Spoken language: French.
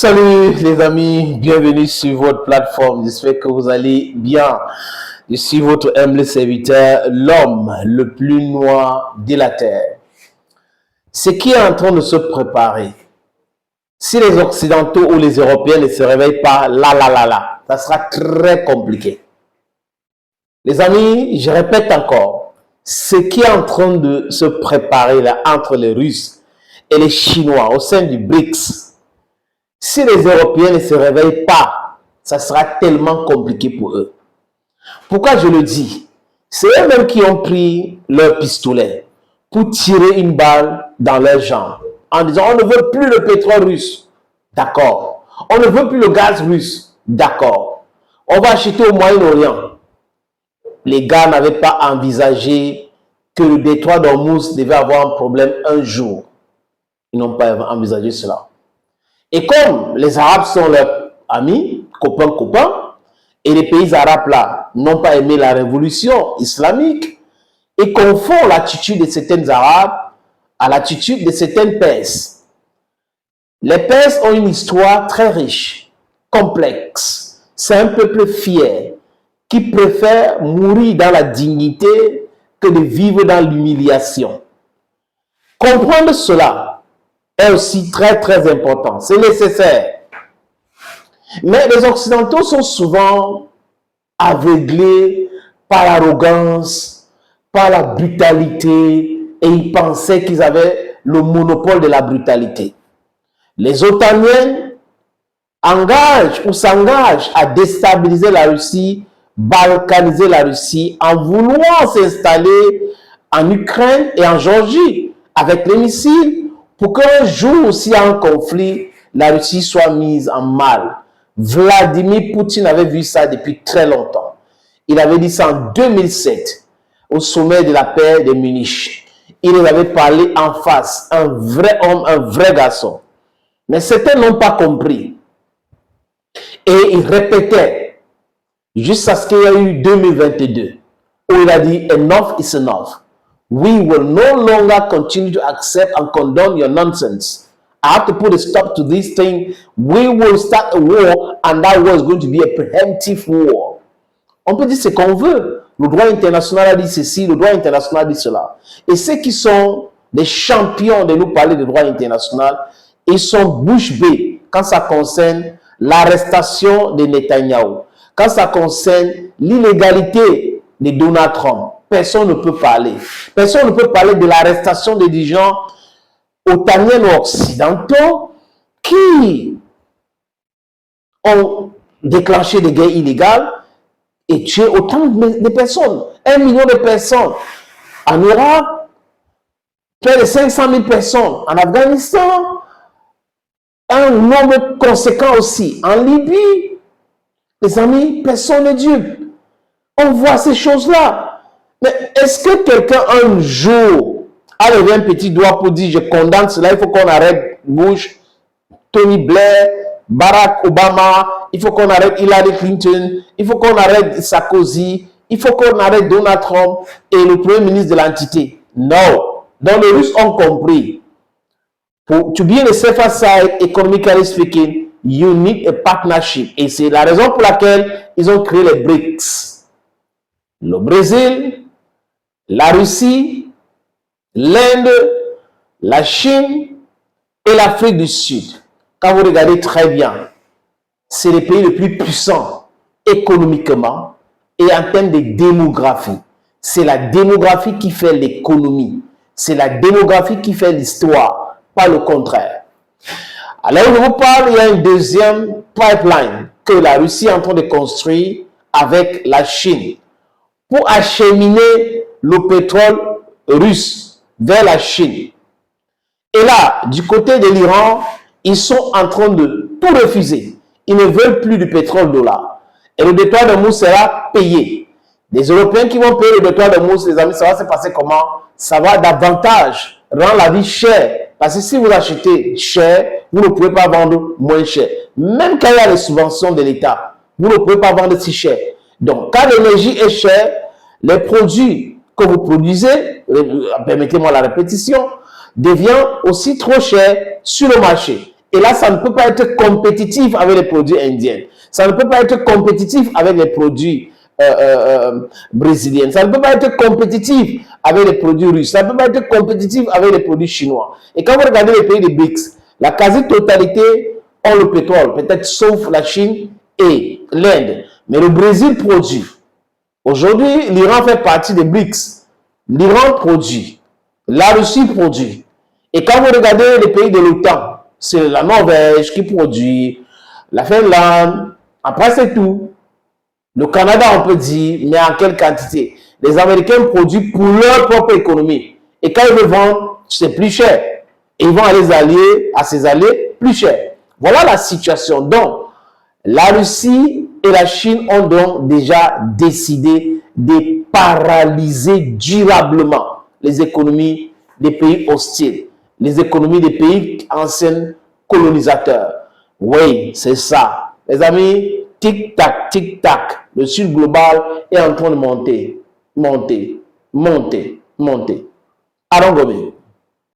Salut les amis, bienvenue sur votre plateforme. J'espère que vous allez bien. Je suis votre humble serviteur, l'homme le plus noir de la terre. Ce qui est en train de se préparer, si les Occidentaux ou les Européens ne se réveillent pas, ça sera très compliqué. Les amis, je répète encore, ce qui est en train de se préparer là entre les Russes et les Chinois au sein du BRICS, si les Européens ne se réveillent pas, ça sera tellement compliqué pour eux. Pourquoi je le dis? C'est eux-mêmes qui ont pris leur pistolet pour tirer une balle dans leurs jambes en disant on ne veut plus le pétrole russe. D'accord. On ne veut plus le gaz russe. D'accord. On va acheter au Moyen-Orient. Les gars n'avaient pas envisagé que le détroit d'Ormuz devait avoir un problème un jour. Ils n'ont pas envisagé cela. Et comme les Arabes sont leurs amis, copains, et les pays arabes là n'ont pas aimé la révolution islamique, et confondent l'attitude de certains Arabes à l'attitude de certains Perses. Les Perses ont une histoire très riche, complexe. C'est un peuple fier qui préfère mourir dans la dignité que de vivre dans l'humiliation. Comprendre cela est aussi très important. C'est nécessaire. Mais les Occidentaux sont souvent aveuglés par l'arrogance, par la brutalité, et ils pensaient qu'ils avaient le monopole de la brutalité. Les Otaniens s'engagent à déstabiliser la Russie, balkaniser la Russie en voulant s'installer en Ukraine et en Géorgie avec les missiles pour qu'un jour, s'il y a un conflit, la Russie soit mise en mal. Vladimir Poutine avait vu ça depuis très longtemps. Il avait dit ça en 2007 au sommet de la paix de Munich. Il en avait parlé en face, un vrai homme, un vrai garçon. Mais certains n'ont pas compris. Et il répétait jusqu'à ce qu'il y ait eu 2022 où il a dit enough is enough. We will no longer continue to accept and condone your nonsense. I have to put a stop to this thing. We will start a war and that war is going to be a preemptive war. On peut dire ce qu'on veut. Le droit international a dit ceci, le droit international dit cela. Et ceux qui sont des champions de nous parler de droit international, ils sont bouche bée quand ça concerne l'arrestation de Netanyahou, quand ça concerne l'illégalité de Donald Trump. Personne ne peut parler. Personne ne peut parler de l'arrestation des dirigeants otaniens ou occidentaux qui ont déclenché des guerres illégales et tué autant de personnes. 1 million de personnes en Irak, près de 500 000 personnes en Afghanistan, un nombre conséquent aussi en Libye. Les amis, personne n'est dupe. On voit ces choses-là. Mais est-ce que quelqu'un un jour a levé un petit doigt pour dire je condamne cela, il faut qu'on arrête Bush, Tony Blair, Barack Obama, il faut qu'on arrête Hillary Clinton, il faut qu'on arrête Sarkozy, il faut qu'on arrête Donald Trump et le premier ministre de l'entité? Non. Donc les Russes ont compris. To be in a safer side, economically speaking, you need a partnership. Et c'est la raison pour laquelle ils ont créé les BRICS. Le Brésil, la Russie, l'Inde, la Chine et l'Afrique du Sud. Quand vous regardez très bien, c'est les pays les plus puissants économiquement et en termes de démographie. C'est la démographie qui fait l'économie. C'est la démographie qui fait l'histoire, pas le contraire. Alors, je vous parle, il y a une deuxième pipeline que la Russie est en train de construire avec la Chine pour acheminer le pétrole russe vers la Chine. Et là, du côté de l'Iran, ils sont en train de tout refuser. Ils ne veulent plus du pétrole dollar. Et le détroit d'Ormuz sera payé. Les Européens qui vont payer le détroit d'Ormuz, les amis, ça va se passer comment? Ça va davantage rendre la vie chère. Parce que si vous achetez cher, vous ne pouvez pas vendre moins cher. Même quand il y a les subventions de l'État, vous ne pouvez pas vendre si cher. Donc, quand l'énergie est chère, les produits que vous produisez, permettez-moi la répétition, devient aussi trop cher sur le marché. Et là, ça ne peut pas être compétitif avec les produits indiens. Ça ne peut pas être compétitif avec les produits brésiliens. Ça ne peut pas être compétitif avec les produits russes. Ça ne peut pas être compétitif avec les produits chinois. Et quand vous regardez les pays des BRICS, la quasi-totalité ont le pétrole, peut-être sauf la Chine et l'Inde. Mais le Brésil produit. Aujourd'hui, l'Iran fait partie des BRICS. L'Iran produit. La Russie produit. Et quand vous regardez les pays de l'OTAN, c'est la Norvège qui produit, la Finlande, après c'est tout. Le Canada, on peut dire, mais en quelle quantité? Les Américains produisent pour leur propre économie. Et quand ils veulent vendre, c'est plus cher. Et ils vont aller à ses alliés plus cher. Voilà la situation. Donc, la Russie et la Chine ont donc déjà décidé de paralyser durablement les économies des pays hostiles, les économies des pays anciens colonisateurs. Oui, c'est ça. Les amis, tic-tac, tic-tac, le sud global est en train de monter, monter, monter, monter. Allons, Gomé.